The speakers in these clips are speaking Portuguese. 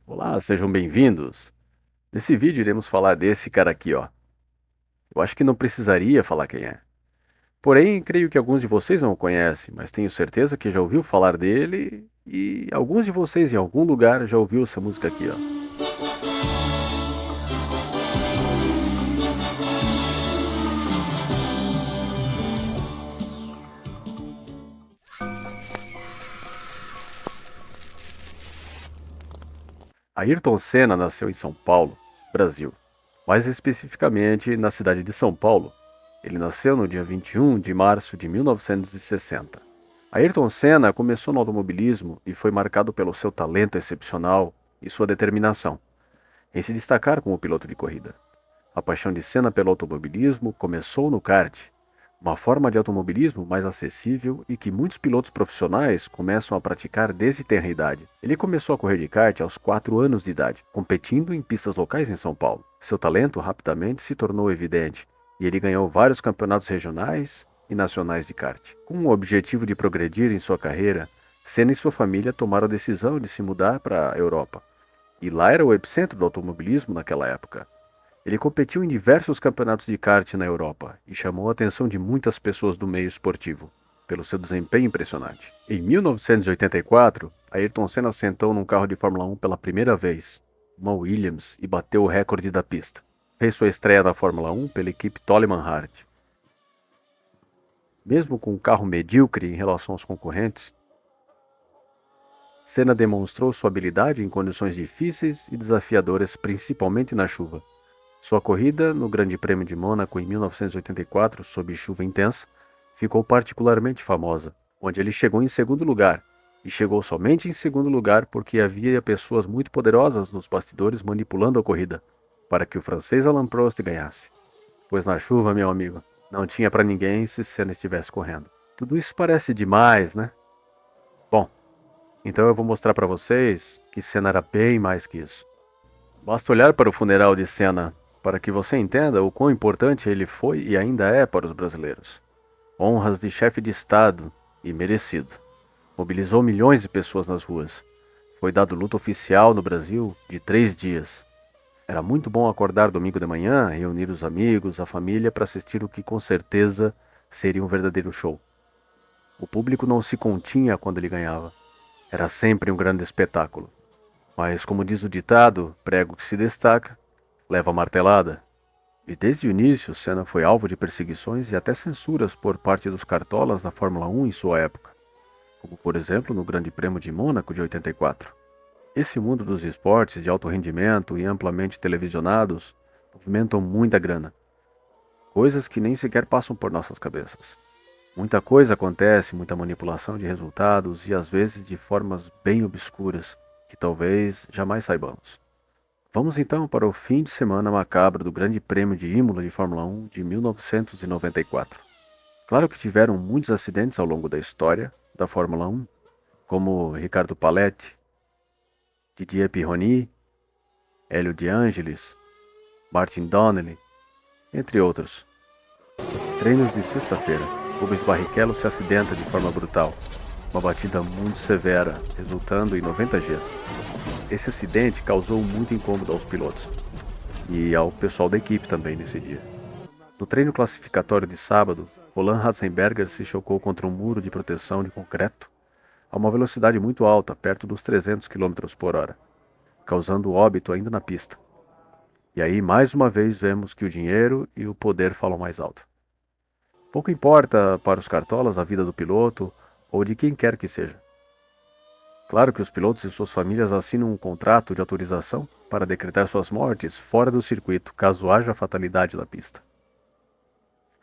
Olá, sejam bem-vindos. Nesse vídeo iremos falar desse cara aqui, ó. Eu acho que não precisaria falar quem é. Porém, creio que alguns de vocês não o conhecem, mas tenho certeza que já ouviu falar dele e alguns de vocês em algum lugar já ouviu essa música aqui, ó. Ayrton Senna nasceu em São Paulo, Brasil. Mais especificamente na cidade de São Paulo. Ele nasceu no dia 21 de março de 1960. Ayrton Senna começou no automobilismo e foi marcado pelo seu talento excepcional e sua determinação em se destacar como piloto de corrida. A paixão de Senna pelo automobilismo começou no kart, uma forma de automobilismo mais acessível e que muitos pilotos profissionais começam a praticar desde tenra idade. Ele começou a correr de kart aos 4 anos de idade, competindo em pistas locais em São Paulo. Seu talento rapidamente se tornou evidente e ele ganhou vários campeonatos regionais e nacionais de kart. Com o objetivo de progredir em sua carreira, Senna e sua família tomaram a decisão de se mudar para a Europa. E lá era o epicentro do automobilismo naquela época. Ele competiu em diversos campeonatos de kart na Europa e chamou a atenção de muitas pessoas do meio esportivo, pelo seu desempenho impressionante. Em 1984, Ayrton Senna sentou num carro de Fórmula 1 pela primeira vez, uma Williams, e bateu o recorde da pista. Fez sua estreia na Fórmula 1 pela equipe Toleman Hart. Mesmo com um carro medíocre em relação aos concorrentes, Senna demonstrou sua habilidade em condições difíceis e desafiadoras, principalmente na chuva. Sua corrida no Grande Prêmio de Mônaco em 1984, sob chuva intensa, ficou particularmente famosa, onde ele chegou em segundo lugar, e chegou somente em segundo lugar porque havia pessoas muito poderosas nos bastidores manipulando a corrida, para que o francês Alain Prost ganhasse. Pois na chuva, meu amigo, não tinha para ninguém se Senna estivesse correndo. Tudo isso parece demais, né? Bom, então eu vou mostrar para vocês que Senna era bem mais que isso. Basta olhar para o funeral de Senna para que você entenda o quão importante ele foi e ainda é para os brasileiros. Honras de chefe de Estado e merecido. Mobilizou milhões de pessoas nas ruas. Foi dado luto oficial no Brasil de 3 dias. Era muito bom acordar domingo de manhã, reunir os amigos, a família para assistir o que com certeza seria um verdadeiro show. O público não se continha quando ele ganhava. Era sempre um grande espetáculo. Mas, como diz o ditado, prego que se destaca, leva martelada. E desde o início, Senna foi alvo de perseguições e até censuras por parte dos cartolas da Fórmula 1 em sua época, como por exemplo no Grande Prêmio de Mônaco de 84. Esse mundo dos esportes de alto rendimento e amplamente televisionados movimentam muita grana, coisas que nem sequer passam por nossas cabeças. Muita coisa acontece, muita manipulação de resultados e às vezes de formas bem obscuras que talvez jamais saibamos. Vamos então para o fim de semana macabro do Grande Prêmio de Imola de Fórmula 1 de 1994. Claro que tiveram muitos acidentes ao longo da história da Fórmula 1, como Ricardo Paletti, Didier Pironi, Hélio De Angelis, Martin Donnelly, entre outros. Treinos de sexta-feira, Rubens Barrichello se acidenta de forma brutal, uma batida muito severa, resultando em 90 Gs. Esse acidente causou muito incômodo aos pilotos e ao pessoal da equipe também nesse dia. No treino classificatório de sábado, Roland Ratzenberger se chocou contra um muro de proteção de concreto a uma velocidade muito alta, perto dos 300 km por hora, causando óbito ainda na pista. E aí, mais uma vez, vemos que o dinheiro e o poder falam mais alto. Pouco importa para os cartolas a vida do piloto ou de quem quer que seja. Claro que os pilotos e suas famílias assinam um contrato de autorização para decretar suas mortes fora do circuito, caso haja fatalidade na pista.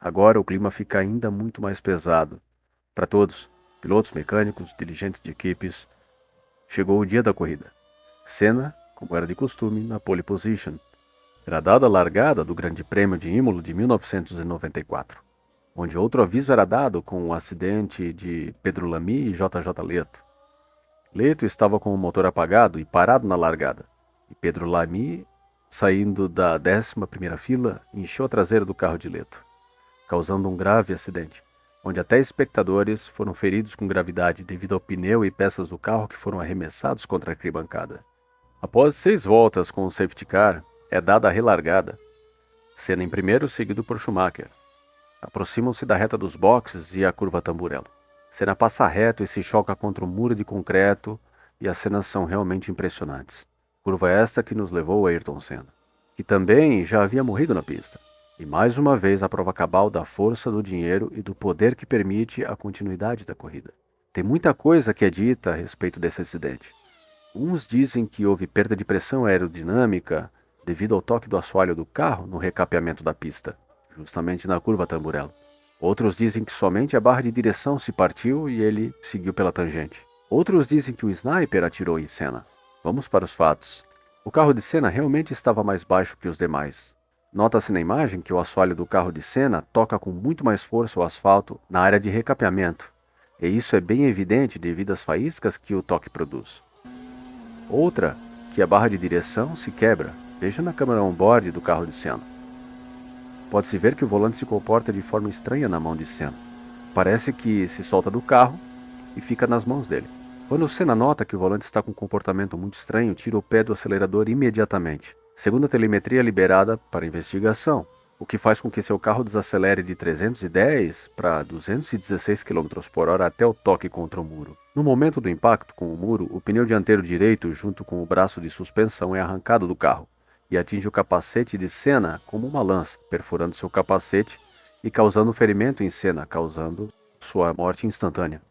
Agora o clima fica ainda muito mais pesado. Para todos, pilotos, mecânicos, dirigentes de equipes, chegou o dia da corrida. Senna, como era de costume, na pole position. Era dada a largada do Grande Prêmio de Imola de 1994, onde outro aviso era dado com o acidente de Pedro Lamy e JJ Leto. Leto estava com o motor apagado e parado na largada, e Pedro Lamy, saindo da 11ª fila, encheu a traseira do carro de Leto, causando um grave acidente, onde até espectadores foram feridos com gravidade devido ao pneu e peças do carro que foram arremessados contra a arquibancada. Após 6 voltas com o safety car, é dada a relargada. Senna em primeiro, seguido por Schumacher. Aproximam-se da reta dos boxes e a curva Tamburello. Senna passa reto e se choca contra um muro de concreto e as cenas são realmente impressionantes. Curva esta que nos levou a Ayrton Senna, que também já havia morrido na pista. E mais uma vez a prova cabal da força do dinheiro e do poder que permite a continuidade da corrida. Tem muita coisa que é dita a respeito desse acidente. Uns dizem que houve perda de pressão aerodinâmica devido ao toque do assoalho do carro no recapeamento da pista, justamente na curva Tamburello. Outros dizem que somente a barra de direção se partiu e ele seguiu pela tangente. Outros dizem que o sniper atirou em Senna. Vamos para os fatos. O carro de Senna realmente estava mais baixo que os demais. Nota-se na imagem que o assoalho do carro de Senna toca com muito mais força o asfalto na área de recapeamento, e isso é bem evidente devido às faíscas que o toque produz. Outra, que a barra de direção se quebra. Veja na câmera on-board do carro de Senna. Pode-se ver que o volante se comporta de forma estranha na mão de Senna. Parece que se solta do carro e fica nas mãos dele. Quando Senna nota que o volante está com um comportamento muito estranho, tira o pé do acelerador imediatamente, segundo a telemetria liberada para investigação, o que faz com que seu carro desacelere de 310 para 216 km por hora até o toque contra o muro. No momento do impacto com o muro, o pneu dianteiro direito, junto com o braço de suspensão, é arrancado do carro e atinge o capacete de Senna como uma lança, perfurando seu capacete e causando ferimento em Senna, causando sua morte instantânea.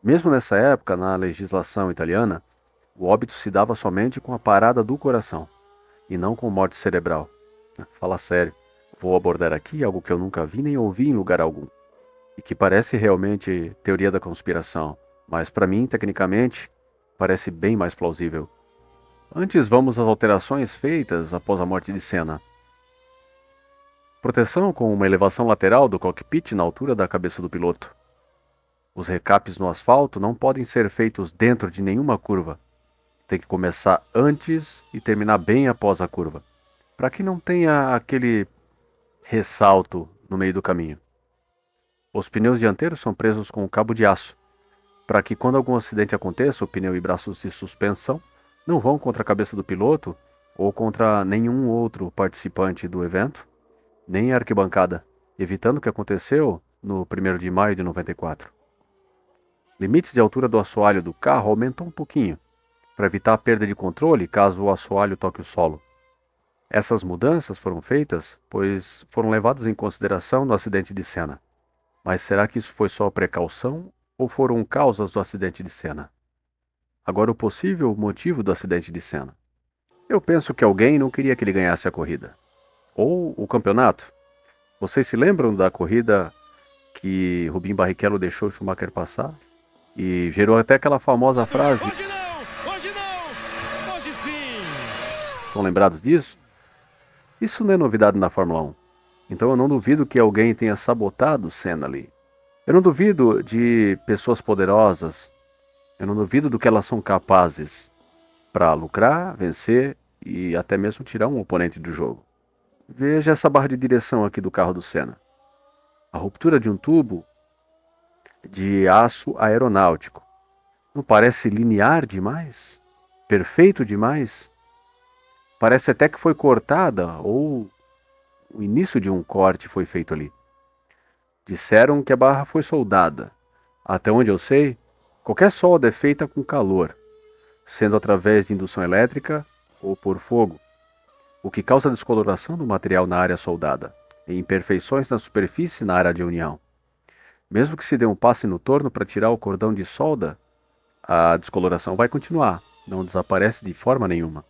Mesmo nessa época, na legislação italiana, o óbito se dava somente com a parada do coração, e não com morte cerebral. Fala sério, vou abordar aqui algo que eu nunca vi nem ouvi em lugar algum, e que parece realmente teoria da conspiração, mas para mim, tecnicamente, parece bem mais plausível. Antes vamos às alterações feitas após a morte de Senna. Proteção com uma elevação lateral do cockpit na altura da cabeça do piloto. Os recapes no asfalto não podem ser feitos dentro de nenhuma curva. Tem que começar antes e terminar bem após a curva, para que não tenha aquele ressalto no meio do caminho. Os pneus dianteiros são presos com um cabo de aço, para que quando algum acidente aconteça, o pneu e braços de suspensão não vão contra a cabeça do piloto ou contra nenhum outro participante do evento, nem a arquibancada, evitando o que aconteceu no 1º de maio de 94. Limites de altura do assoalho do carro aumentam um pouquinho, para evitar a perda de controle caso o assoalho toque o solo. Essas mudanças foram feitas, pois foram levadas em consideração no acidente de Senna. Mas será que isso foi só precaução ou foram causas do acidente de Senna? Agora, o possível motivo do acidente de Senna. Eu penso que alguém não queria que ele ganhasse a corrida. Ou o campeonato. Vocês se lembram da corrida que Rubinho Barrichello deixou Schumacher passar? E gerou até aquela famosa frase: "Hoje não! Hoje não! Hoje sim!" Estão lembrados disso? Isso não é novidade na Fórmula 1. Então eu não duvido que alguém tenha sabotado Senna ali. Eu não duvido de pessoas poderosas. Eu não duvido do que elas são capazes para lucrar, vencer e até mesmo tirar um oponente do jogo. Veja essa barra de direção aqui do carro do Senna. A ruptura de um tubo de aço aeronáutico. Não parece linear demais? Perfeito demais? Parece até que foi cortada ou o início de um corte foi feito ali. Disseram que a barra foi soldada. Até onde eu sei, qualquer solda é feita com calor, sendo através de indução elétrica ou por fogo, o que causa descoloração do material na área soldada e imperfeições na superfície na área de união. Mesmo que se dê um passe no torno para tirar o cordão de solda, a descoloração vai continuar, não desaparece de forma nenhuma.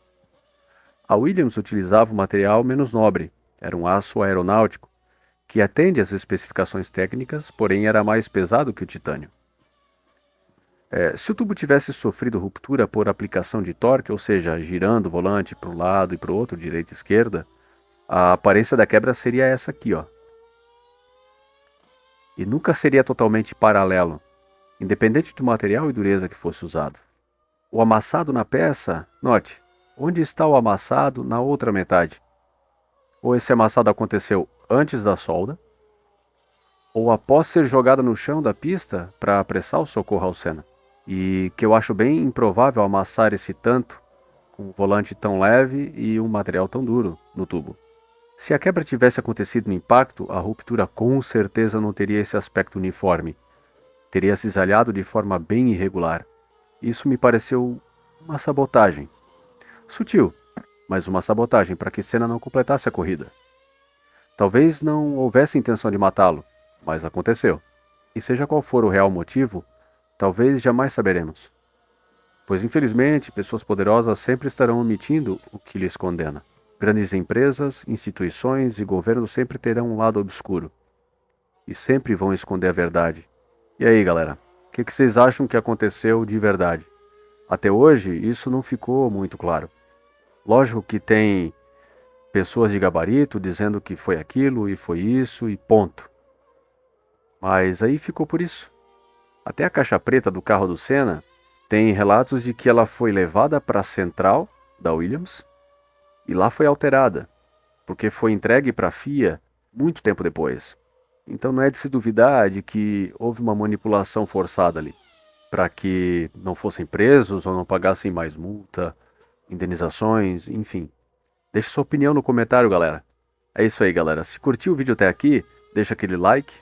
A Williams utilizava um material menos nobre, era um aço aeronáutico, que atende às especificações técnicas, porém era mais pesado que o titânio. Se o tubo tivesse sofrido ruptura por aplicação de torque, ou seja, girando o volante para um lado e para o outro, direita e esquerda, a aparência da quebra seria essa aqui, ó. E nunca seria totalmente paralelo, independente do material e dureza que fosse usado. O amassado na peça, note, onde está o amassado na outra metade? Ou esse amassado aconteceu antes da solda, ou após ser jogada no chão da pista para apressar o socorro ao Senna. E que eu acho bem improvável amassar esse tanto um volante tão leve e um material tão duro no tubo. Se a quebra tivesse acontecido no impacto, a ruptura com certeza não teria esse aspecto uniforme. Teria cisalhado de forma bem irregular. Isso me pareceu uma sabotagem. Sutil, mas uma sabotagem para que Senna não completasse a corrida. Talvez não houvesse intenção de matá-lo, mas aconteceu. E seja qual for o real motivo, talvez jamais saberemos. Pois infelizmente, pessoas poderosas sempre estarão omitindo o que lhes condena. Grandes empresas, instituições e governos sempre terão um lado obscuro. E sempre vão esconder a verdade. E aí, galera? O que vocês acham que aconteceu de verdade? Até hoje, isso não ficou muito claro. Lógico que tem pessoas de gabarito dizendo que foi aquilo e foi isso e ponto. Mas aí ficou por isso. Até a caixa preta do carro do Senna tem relatos de que ela foi levada para a central da Williams e lá foi alterada, porque foi entregue para a FIA muito tempo depois. Então não é de se duvidar de que houve uma manipulação forçada ali, para que não fossem presos ou não pagassem mais multa, indenizações, enfim. Deixe sua opinião no comentário, galera. É isso aí, galera. Se curtiu o vídeo até aqui, deixa aquele like,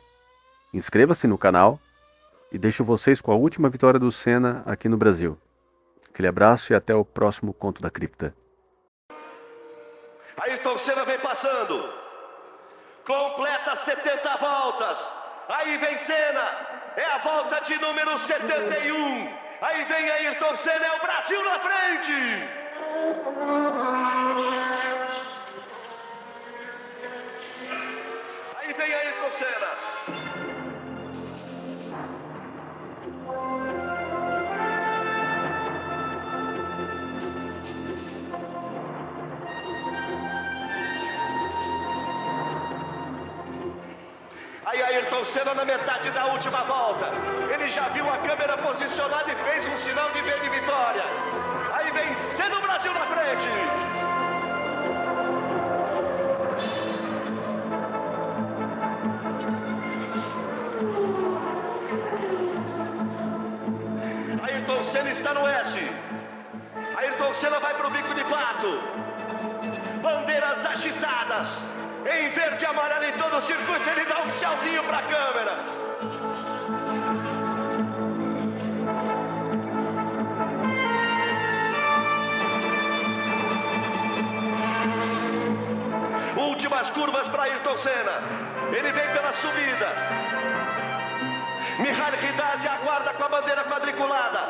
inscreva-se no canal e deixo vocês com a última vitória do Senna aqui no Brasil. Aquele abraço e até o próximo Conto da Cripta. Ayrton Senna vem passando, completa 70 voltas, aí vem Senna, é a volta de número 71, aí vem Ayrton Senna, é o Brasil na frente! Aí vem Ayrton Senna. Aí Ayrton Senna na metade da última volta. Ele já viu a câmera posicionada e fez um sinal de V de vitória. Aí vem Senna o Brasil na frente. Ayrton Senna está no S. Ayrton Senna vai para o bico de pato. Bandeiras agitadas. Em verde e amarelo em todo o circuito, ele dá um tchauzinho para a câmera. Últimas curvas para Ayrton Senna. Ele vem pela subida. Mihail Ridazzi aguarda com a bandeira quadriculada.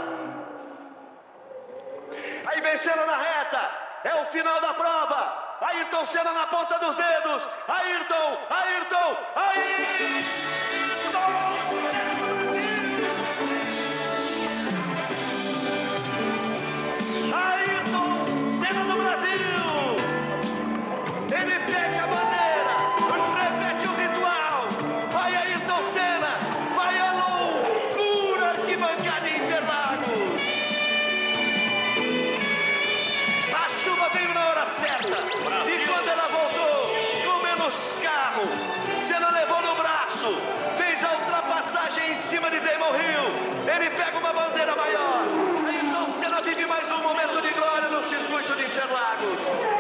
Aí vem Senna na reta. É o final da prova. Ayrton Senna na ponta dos dedos. Ayrton, Ayrton, Ayrton! Ayrton Senna no Brasil! Ele pega a bandeira, repete o ritual. Vai Ayrton Senna, vai a loucura que bancada em Interlagos. A chuva veio na hora certa. E quando ela voltou, com menos carro, Senna levou no braço, fez a ultrapassagem em cima de Damon Hill. Ele pega uma bandeira maior. Ayrton Senna vive mais um momento de glória no circuito de Interlagos.